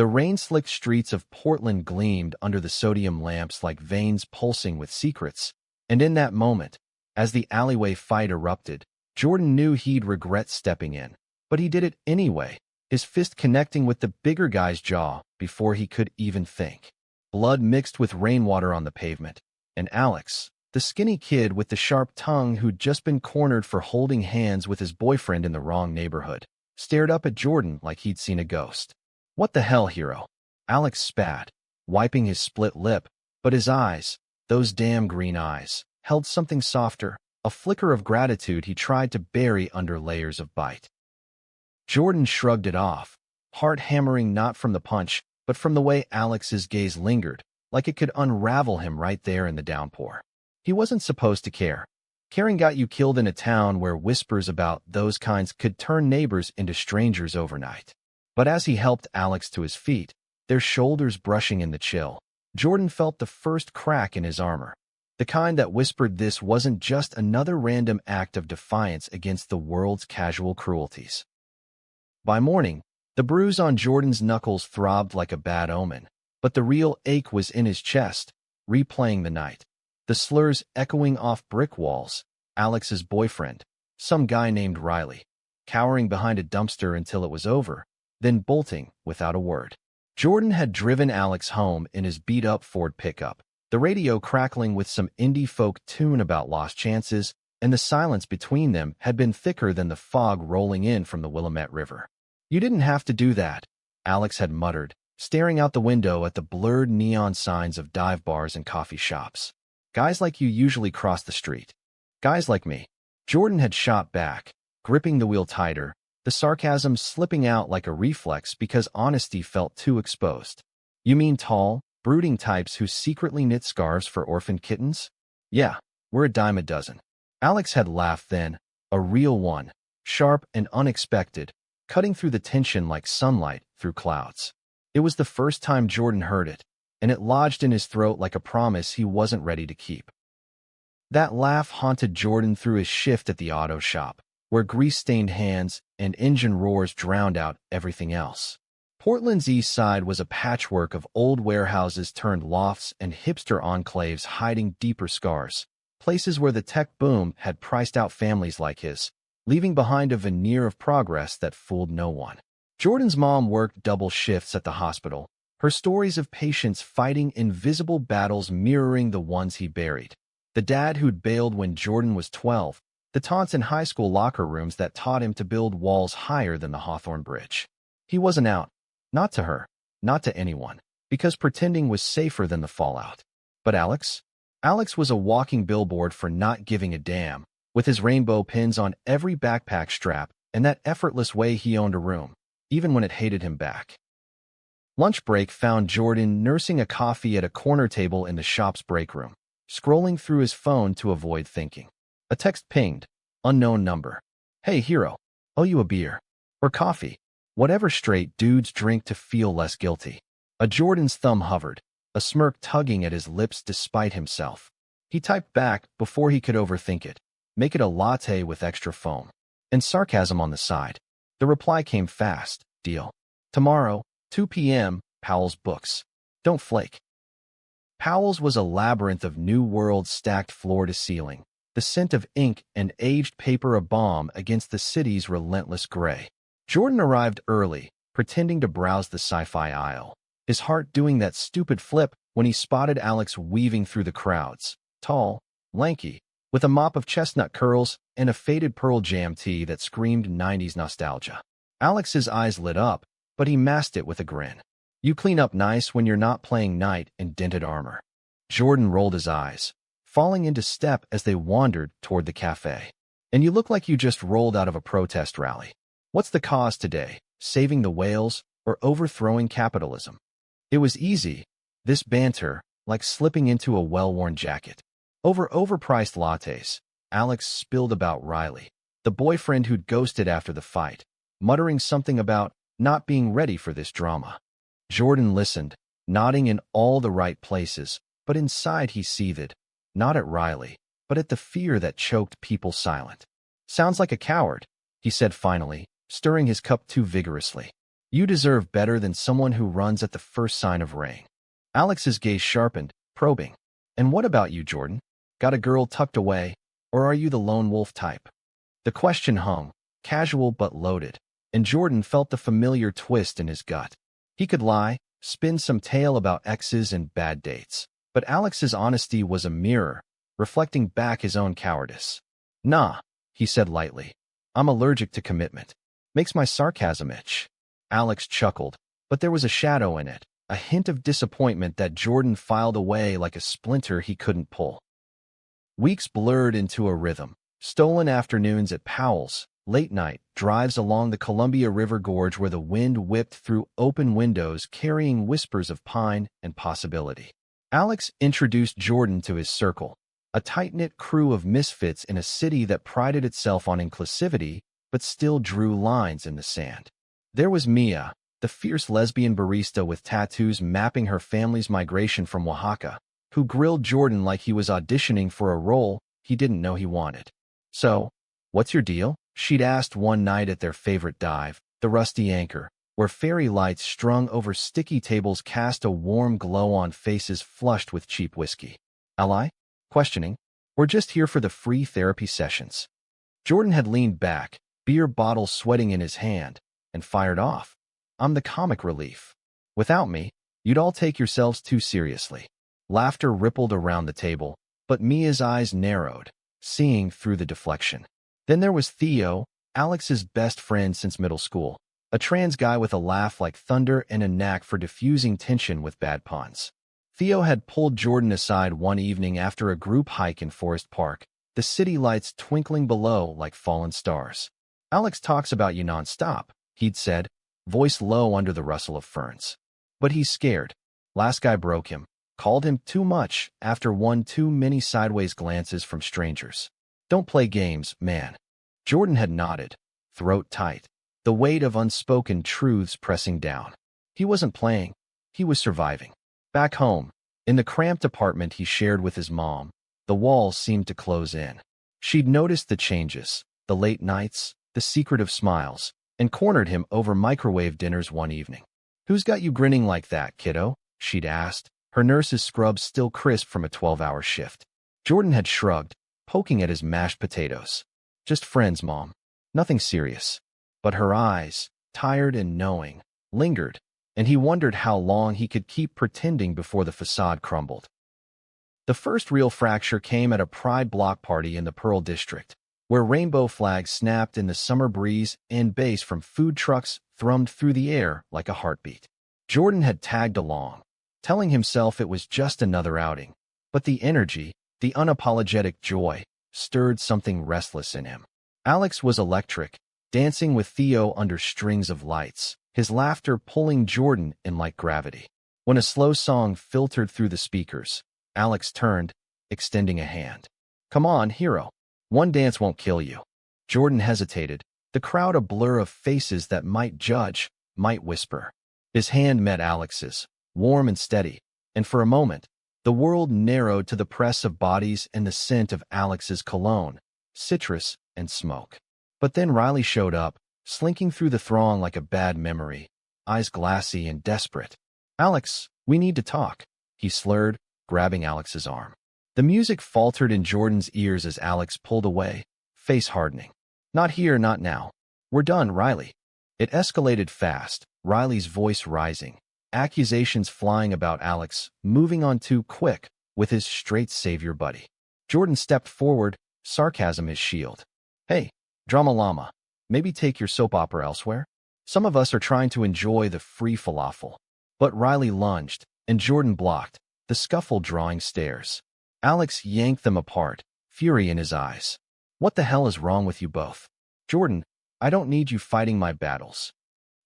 The rain-slicked streets of Portland gleamed under the sodium lamps like veins pulsing with secrets, and in that moment, as the alleyway fight erupted, Jordan knew he'd regret stepping in. But he did it anyway, his fist connecting with the bigger guy's jaw before he could even think. Blood mixed with rainwater on the pavement, and Alex, the skinny kid with the sharp tongue who'd just been cornered for holding hands with his boyfriend in the wrong neighborhood, stared up at Jordan like he'd seen a ghost. "What the hell, hero?" Alex spat, wiping his split lip, but his eyes, those damn green eyes, held something softer, a flicker of gratitude he tried to bury under layers of bite. Jordan shrugged it off, heart hammering not from the punch, but from the way Alex's gaze lingered, like it could unravel him right there in the downpour. He wasn't supposed to care. Caring got you killed in a town where whispers about those kinds could turn neighbors into strangers overnight. But as he helped Alex to his feet, their shoulders brushing in the chill, Jordan felt the first crack in his armor. The kind that whispered this wasn't just another random act of defiance against the world's casual cruelties. By morning, the bruise on Jordan's knuckles throbbed like a bad omen, but the real ache was in his chest, replaying the night. The slurs echoing off brick walls, Alex's boyfriend, some guy named Riley, cowering behind a dumpster until it was over, then bolting without a word. Jordan had driven Alex home in his beat-up Ford pickup, the radio crackling with some indie folk tune about lost chances, and the silence between them had been thicker than the fog rolling in from the Willamette River. "You didn't have to do that," Alex had muttered, staring out the window at the blurred neon signs of dive bars and coffee shops. "Guys like you usually cross the street. Guys like me." Jordan had shot back, gripping the wheel tighter, the sarcasm slipping out like a reflex because honesty felt too exposed. "You mean tall, brooding types who secretly knit scarves for orphaned kittens? Yeah, we're a dime a dozen." Alex had laughed then, a real one, sharp and unexpected, cutting through the tension like sunlight through clouds. It was the first time Jordan heard it, and it lodged in his throat like a promise he wasn't ready to keep. That laugh haunted Jordan through his shift at the auto shop, where grease-stained hands and engine roars drowned out everything else. Portland's east side was a patchwork of old warehouses turned lofts and hipster enclaves hiding deeper scars, places where the tech boom had priced out families like his, leaving behind a veneer of progress that fooled no one. Jordan's mom worked double shifts at the hospital, her stories of patients fighting invisible battles mirroring the ones he buried. The dad who'd bailed when Jordan was 12, the taunts in high school locker rooms that taught him to build walls higher than the Hawthorne Bridge. He wasn't out. Not to her. Not to anyone. Because pretending was safer than the fallout. But Alex? Alex was a walking billboard for not giving a damn, with his rainbow pins on every backpack strap and that effortless way he owned a room, even when it hated him back. Lunch break found Jordan nursing a coffee at a corner table in the shop's break room, scrolling through his phone to avoid thinking. A text pinged. Unknown number. "Hey, hero. Owe you a beer. Or coffee. Whatever straight dudes drink to feel less guilty." A Jordan's thumb hovered, a smirk tugging at his lips despite himself. He typed back before he could overthink it. "Make it a latte with extra foam." And sarcasm on the side. The reply came fast. "Deal. Tomorrow, 2 p.m., Powell's Books. Don't flake." Powell's was a labyrinth of new worlds stacked floor to ceiling, the scent of ink and aged paper a balm against the city's relentless gray. Jordan arrived early, pretending to browse the sci-fi aisle, his heart doing that stupid flip when he spotted Alex weaving through the crowds, tall, lanky, with a mop of chestnut curls and a faded Pearl Jam tee that screamed 90s nostalgia. Alex's eyes lit up, but he masked it with a grin. "You clean up nice when you're not playing knight in dented armor." Jordan rolled his eyes, falling into step as they wandered toward the cafe. "And you look like you just rolled out of a protest rally. What's the cause today? Saving the whales or overthrowing capitalism?" It was easy, this banter, like slipping into a well-worn jacket. Over overpriced lattes, Alex spilled about Riley, the boyfriend who'd ghosted after the fight, muttering something about not being ready for this drama. Jordan listened, nodding in all the right places, but inside he seethed, not at Riley, but at the fear that choked people silent. "Sounds like a coward," he said finally, stirring his cup too vigorously. You deserve better than someone who runs at the first sign of rain. Alex's gaze sharpened, probing. And what about you, Jordan? Got a girl tucked away, or are you the lone wolf type? The question hung, casual but loaded, and Jordan felt the familiar twist in his gut. He could lie, spin some tale about exes and bad dates, but Alex's honesty was a mirror, reflecting back his own cowardice. Nah, he said lightly. I'm allergic to commitment. Makes my sarcasm itch. Alex chuckled, but there was a shadow in it, a hint of disappointment that Jordan filed away like a splinter he couldn't pull. Weeks blurred into a rhythm. Stolen afternoons at Powell's, late-night drives along the Columbia River Gorge where the wind whipped through open windows carrying whispers of pine and possibility. Alex introduced Jordan to his circle, a tight-knit crew of misfits in a city that prided itself on inclusivity but still drew lines in the sand. There was Mia, the fierce lesbian barista with tattoos mapping her family's migration from Oaxaca, who grilled Jordan like he was auditioning for a role he didn't know he wanted. So, what's your deal? She'd asked one night at their favorite dive, the Rusty Anchor, where fairy lights strung over sticky tables cast a warm glow on faces flushed with cheap whiskey. Ally? Questioning? We're just here for the free therapy sessions. Jordan had leaned back, beer bottle sweating in his hand, and fired off. I'm the comic relief. Without me, you'd all take yourselves too seriously. Laughter rippled around the table, but Mia's eyes narrowed, seeing through the deflection. Then there was Theo, Alex's best friend since middle school, a trans guy with a laugh like thunder and a knack for diffusing tension with bad puns. Theo had pulled Jordan aside one evening after a group hike in Forest Park, the city lights twinkling below like fallen stars. Alex talks about you nonstop, he'd said, voice low under the rustle of ferns. But he's scared. Last guy broke him. Called him too much after one too many sideways glances from strangers. Don't play games, man. Jordan had nodded, throat tight, the weight of unspoken truths pressing down. He wasn't playing. He was surviving. Back home, in the cramped apartment he shared with his mom, the walls seemed to close in. She'd noticed the changes, the late nights, the secretive smiles, and cornered him over microwave dinners one evening. Who's got you grinning like that, kiddo? She'd asked, her nurse's scrubs still crisp from a 12-hour shift. Jordan had shrugged, poking at his mashed potatoes. Just friends, Mom. Nothing serious. But her eyes, tired and knowing, lingered, and he wondered how long he could keep pretending before the facade crumbled. The first real fracture came at a Pride block party in the Pearl District, where rainbow flags snapped in the summer breeze and bass from food trucks thrummed through the air like a heartbeat. Jordan had tagged along, telling himself it was just another outing, but the energy, the unapologetic joy, stirred something restless in him. Alex was electric, dancing with Theo under strings of lights, his laughter pulling Jordan in like gravity. When a slow song filtered through the speakers, Alex turned, extending a hand. Come on, hero. One dance won't kill you. Jordan hesitated, the crowd a blur of faces that might judge, might whisper. His hand met Alex's, warm and steady, and for a moment, the world narrowed to the press of bodies and the scent of Alex's cologne, citrus, and smoke. But then Riley showed up, slinking through the throng like a bad memory, eyes glassy and desperate. Alex, we need to talk, he slurred, grabbing Alex's arm. The music faltered in Jordan's ears as Alex pulled away, face hardening. Not here, not now. We're done, Riley. It escalated fast, Riley's voice rising, accusations flying about Alex, moving on too quick with his straight savior buddy. Jordan stepped forward, sarcasm his shield. Hey, drama llama, maybe take your soap opera elsewhere? Some of us are trying to enjoy the free falafel. But Riley lunged, and Jordan blocked, the scuffle drawing stares. Alex yanked them apart, fury in his eyes. What the hell is wrong with you both? Jordan, I don't need you fighting my battles.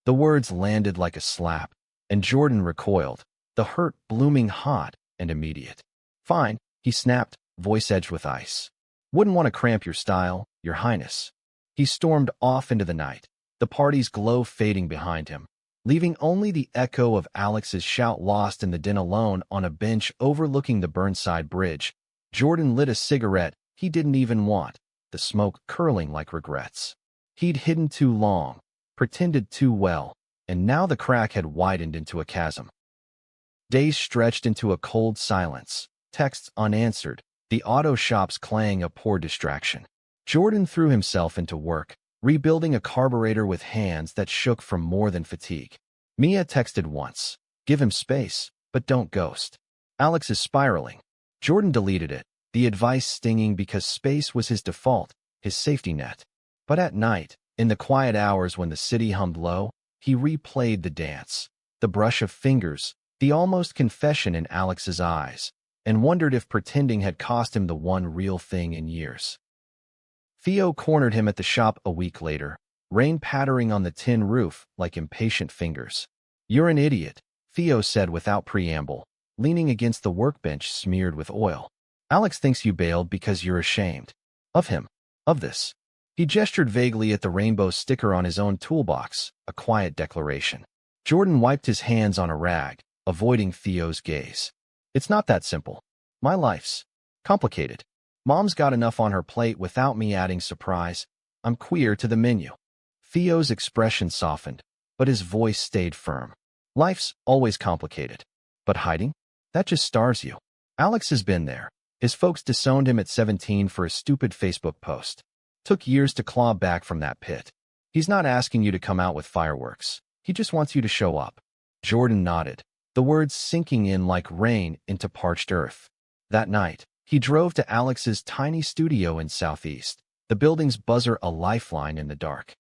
The words landed like a slap, and Jordan recoiled, the hurt blooming hot and immediate. Fine, he snapped, voice edged with ice. Wouldn't want to cramp your style, Your Highness. He stormed off into the night, the party's glow fading behind him, leaving only the echo of Alex's shout lost in the din alone on a bench overlooking the Burnside Bridge. Jordan lit a cigarette he didn't even want, the smoke curling like regrets. He'd hidden too long, pretended too well, and now the crack had widened into a chasm. Days stretched into a cold silence, texts unanswered, the auto shop's clang a poor distraction. Jordan threw himself into work, rebuilding a carburetor with hands that shook from more than fatigue. Mia texted once, "Give him space, but don't ghost." Alex is spiraling. Jordan deleted it, the advice stinging because space was his default, his safety net. But at night, in the quiet hours when the city hummed low, he replayed the dance, the brush of fingers, the almost confession in Alex's eyes, and wondered if pretending had cost him the one real thing in years. Theo cornered him at the shop a week later, rain pattering on the tin roof like impatient fingers. "You're an idiot," Theo said without preamble, leaning against the workbench smeared with oil. "Alex thinks you bailed because you're ashamed. Of him. Of this." He gestured vaguely at the rainbow sticker on his own toolbox, a quiet declaration. Jordan wiped his hands on a rag, avoiding Theo's gaze. "It's not that simple. My life's complicated. Mom's got enough on her plate without me adding surprise. I'm queer to the menu." Theo's expression softened, but his voice stayed firm. "Life's always complicated. But hiding? That just stars you." Alex has been there. His folks disowned him at 17 for a stupid Facebook post. Took years to claw back from that pit. He's not asking you to come out with fireworks. He just wants you to show up. Jordan nodded, the words sinking in like rain into parched earth. That night, he drove to Alex's tiny studio in Southeast, the building's buzzer a lifeline in the dark.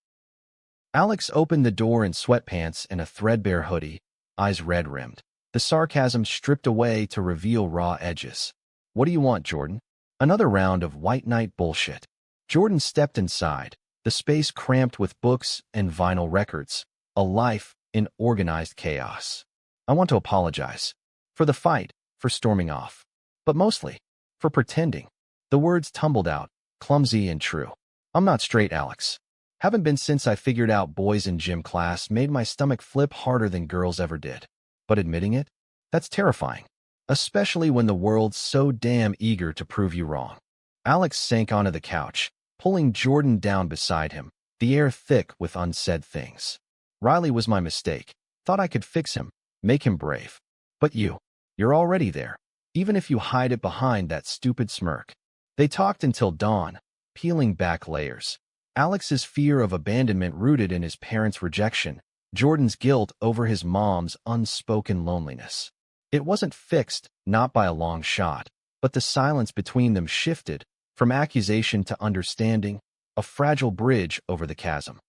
Alex opened the door in sweatpants and a threadbare hoodie, eyes red-rimmed, the sarcasm stripped away to reveal raw edges. "What do you want, Jordan?" Another round of white knight bullshit. Jordan stepped inside, the space cramped with books and vinyl records, a life in organized chaos. "I want to apologize. For the fight, for storming off. But mostly, for pretending." The words tumbled out, clumsy and true. "I'm not straight, Alex. Haven't been since I figured out boys in gym class made my stomach flip harder than girls ever did. But admitting it? That's terrifying. Especially when the world's so damn eager to prove you wrong." Alex sank onto the couch, pulling Jordan down beside him, the air thick with unsaid things. "Riley was my mistake. Thought I could fix him, make him brave. But you're already there, even if you hide it behind that stupid smirk." They talked until dawn, peeling back layers. Alex's fear of abandonment rooted in his parents' rejection, Jordan's guilt over his mom's unspoken loneliness. It wasn't fixed, not by a long shot, but the silence between them shifted, from accusation to understanding, a fragile bridge over the chasm.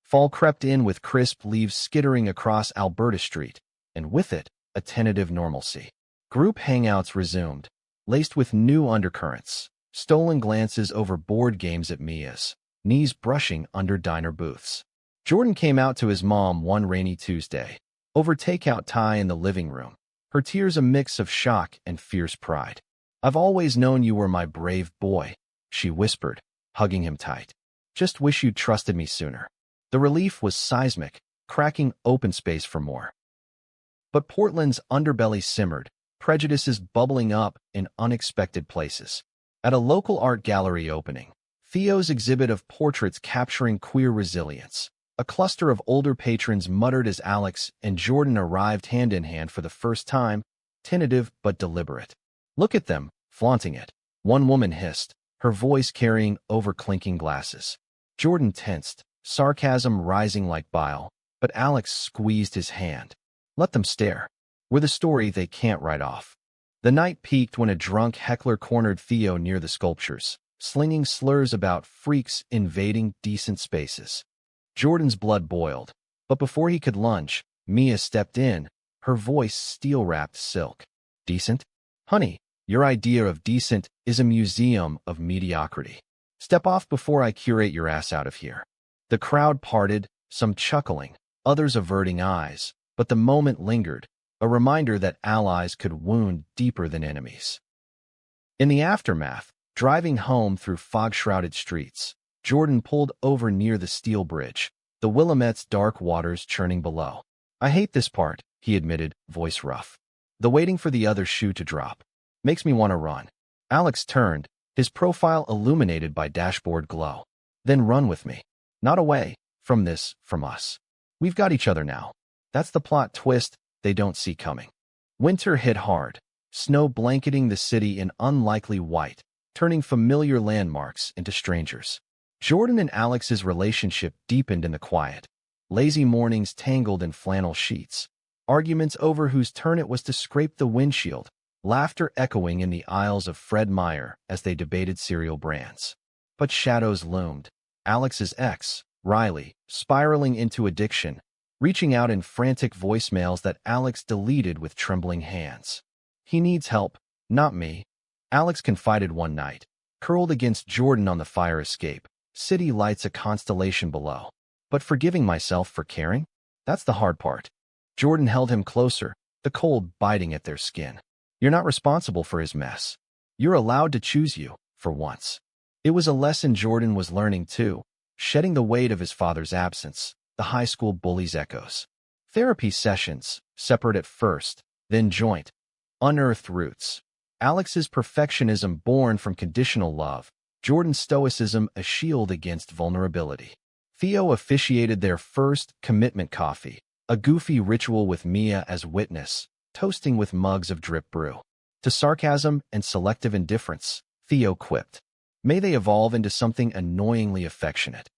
Fall crept in with crisp leaves skittering across Alberta Street, and with it, a tentative normalcy. Group hangouts resumed, laced with new undercurrents, stolen glances over board games at Mia's, knees brushing under diner booths. Jordan came out to his mom one rainy Tuesday, over takeout Thai in the living room, her tears a mix of shock and fierce pride. "I've always known you were my brave boy," she whispered, hugging him tight. "Just wish you'd trusted me sooner." The relief was seismic, cracking open space for more. But Portland's underbelly simmered, prejudices bubbling up in unexpected places. At a local art gallery opening, Theo's exhibit of portraits capturing queer resilience, a cluster of older patrons muttered as Alex and Jordan arrived hand in hand for the first time, tentative but deliberate. "Look at them, flaunting it," one woman hissed, her voice carrying over clinking glasses. Jordan tensed, sarcasm rising like bile, but Alex squeezed his hand. "Let them stare. We're the story they can't write off." The night peaked when a drunk heckler cornered Theo near the sculptures, slinging slurs about freaks invading decent spaces. Jordan's blood boiled, but before he could lunge, Mia stepped in, her voice steel-wrapped silk. "Decent? Honey, your idea of decent is a museum of mediocrity. Step off before I curate your ass out of here." The crowd parted, some chuckling, others averting eyes, but the moment lingered, a reminder that allies could wound deeper than enemies. In the aftermath, driving home through fog-shrouded streets, Jordan pulled over near the steel bridge, the Willamette's dark waters churning below. "I hate this part," he admitted, voice rough. "The waiting for the other shoe to drop. Makes me want to run." Alex turned, his profile illuminated by dashboard glow. "Then run with me. Not away, from us." We've got each other now. That's the plot twist they don't see coming. Winter hit hard, snow blanketing the city in unlikely white, turning familiar landmarks into strangers. Jordan and Alex's relationship deepened in the quiet. Lazy mornings tangled in flannel sheets. Arguments over whose turn it was to scrape the windshield. Laughter echoing in the aisles of Fred Meyer as they debated cereal brands. But shadows loomed. Alex's ex, Riley, spiraling into addiction, reaching out in frantic voicemails that Alex deleted with trembling hands. He needs help, not me, Alex confided one night, curled against Jordan on the fire escape. City lights a constellation below. But forgiving myself for caring? That's the hard part. Jordan held him closer, the cold biting at their skin. You're not responsible for his mess. You're allowed to choose you, for once. It was a lesson Jordan was learning too, shedding the weight of his father's absence, the high school bully's echoes. Therapy sessions, separate at first, then joint. Unearthed roots. Alex's perfectionism born from conditional love, Jordan's stoicism a shield against vulnerability. Theo officiated their first commitment coffee, a goofy ritual with Mia as witness, toasting with mugs of drip brew. To sarcasm and selective indifference, Theo quipped, "May they evolve into something annoyingly affectionate."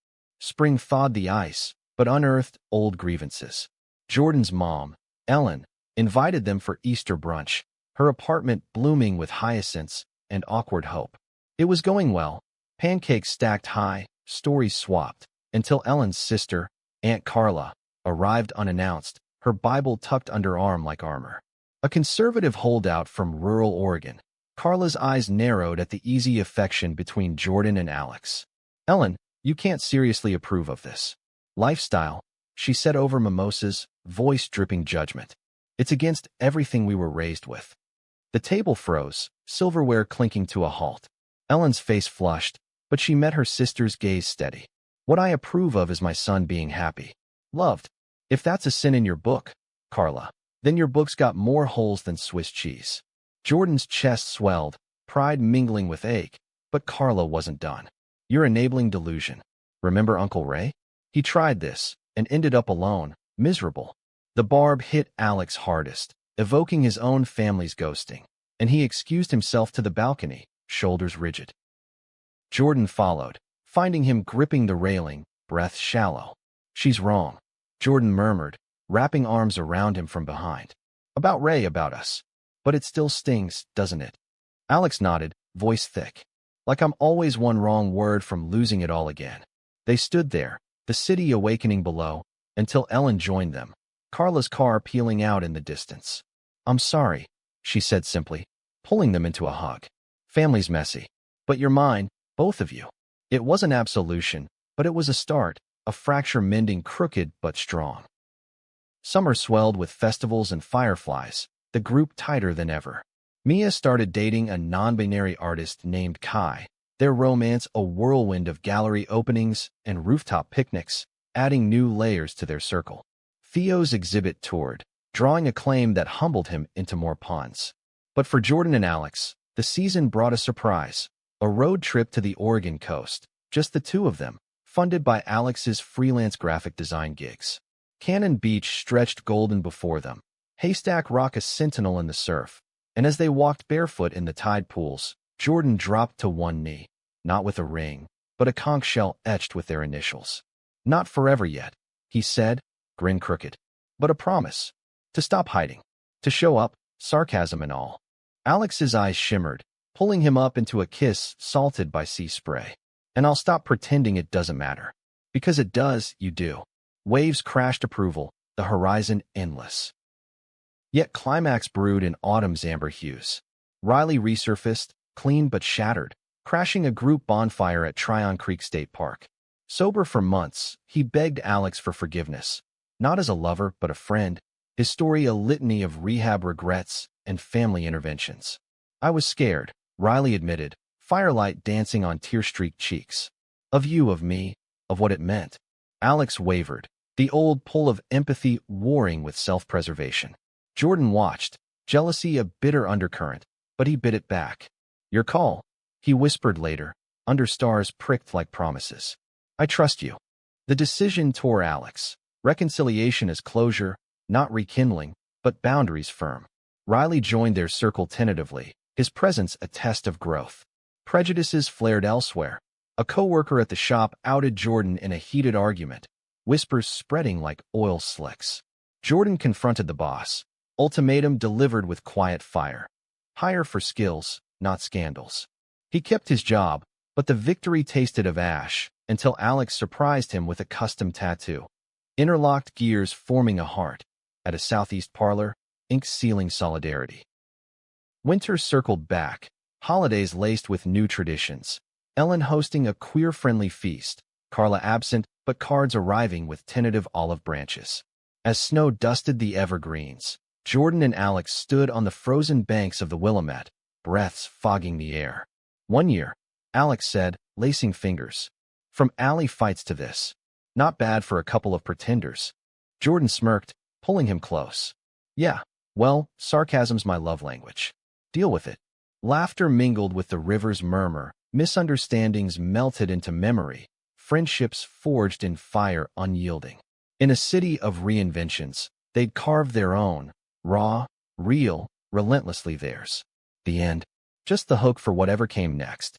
Spring thawed the ice, but unearthed old grievances. Jordan's mom, Ellen, invited them for Easter brunch, her apartment blooming with hyacinths and awkward hope. It was going well, pancakes stacked high, stories swapped, until Ellen's sister, Aunt Carla, arrived unannounced, her Bible tucked under arm like armor. A conservative holdout from rural Oregon, Carla's eyes narrowed at the easy affection between Jordan and Alex. "Ellen, you can't seriously approve of this lifestyle," she said over mimosas, voice dripping judgment. "It's against everything we were raised with." The table froze, silverware clinking to a halt. Ellen's face flushed, but she met her sister's gaze steady. "What I approve of is my son being happy. Loved. If that's a sin in your book, Carla, then your book's got more holes than Swiss cheese." Jordan's chest swelled, pride mingling with ache, but Carla wasn't done. "You're enabling delusion. Remember Uncle Ray? He tried this, and ended up alone, miserable." The barb hit Alex hardest, evoking his own family's ghosting, and he excused himself to the balcony, shoulders rigid. Jordan followed, finding him gripping the railing, breath shallow. "She's wrong," Jordan murmured, wrapping arms around him from behind. "About Ray, about us. But it still stings, doesn't it?" Alex nodded, voice thick. "Like I'm always one wrong word from losing it all again." They stood there, the city awakening below, until Ellen joined them, Carla's car peeling out in the distance. "I'm sorry," she said simply, pulling them into a hug. "Family's messy. But you're mine, both of you." It wasn't absolution, but it was a start, a fracture mending crooked but strong. Summer swelled with festivals and fireflies, the group tighter than ever. Mia started dating a non-binary artist named Kai, their romance a whirlwind of gallery openings and rooftop picnics, adding new layers to their circle. Theo's exhibit toured, drawing acclaim that humbled him into more puns. But for Jordan and Alex, the season brought a surprise, a road trip to the Oregon coast, just the two of them, funded by Alex's freelance graphic design gigs. Cannon Beach stretched golden before them, Haystack Rock a sentinel in the surf, and as they walked barefoot in the tide pools, Jordan dropped to one knee, not with a ring, but a conch shell etched with their initials. "Not forever yet," he said, grin crooked, "but a promise. To stop hiding. To show up, sarcasm and all." Alex's eyes shimmered, pulling him up into a kiss salted by sea spray. "And I'll stop pretending it doesn't matter. Because it does, you do." Waves crashed approval, the horizon endless. Yet climax brewed in autumn's amber hues. Riley resurfaced, clean but shattered, crashing a group bonfire at Tryon Creek State Park. Sober for months, he begged Alex for forgiveness, not as a lover but a friend, his story a litany of rehab regrets and family interventions. "I was scared," Riley admitted, firelight dancing on tear-streaked cheeks. "Of you, of me, of what it meant." Alex wavered, the old pull of empathy warring with self-preservation. Jordan watched, jealousy a bitter undercurrent, but he bit it back. "Your call," he whispered later, under stars pricked like promises. "I trust you." The decision tore Alex. Reconciliation is closure, not rekindling, but boundaries firm. Riley joined their circle tentatively, his presence a test of growth. Prejudices flared elsewhere. A coworker at the shop outed Jordan in a heated argument, whispers spreading like oil slicks. Jordan confronted the boss. Ultimatum delivered with quiet fire. Hire for skills, not scandals. He kept his job, but the victory tasted of ash until Alex surprised him with a custom tattoo. Interlocked gears forming a heart. At a southeast parlor, ink sealing solidarity. Winter circled back, holidays laced with new traditions. Ellen hosting a queer-friendly feast, Carla absent, but cards arriving with tentative olive branches. As snow dusted the evergreens, Jordan and Alex stood on the frozen banks of the Willamette, breaths fogging the air. One year, Alex said, lacing fingers. From alley fights to this. Not bad for a couple of pretenders. Jordan smirked, pulling him close. Yeah, well, sarcasm's my love language. Deal with it. Laughter mingled with the river's murmur, misunderstandings melted into memory, friendships forged in fire unyielding. In a city of reinventions, they'd carved their own, raw, real, relentlessly theirs. The end. Just the hook for whatever came next.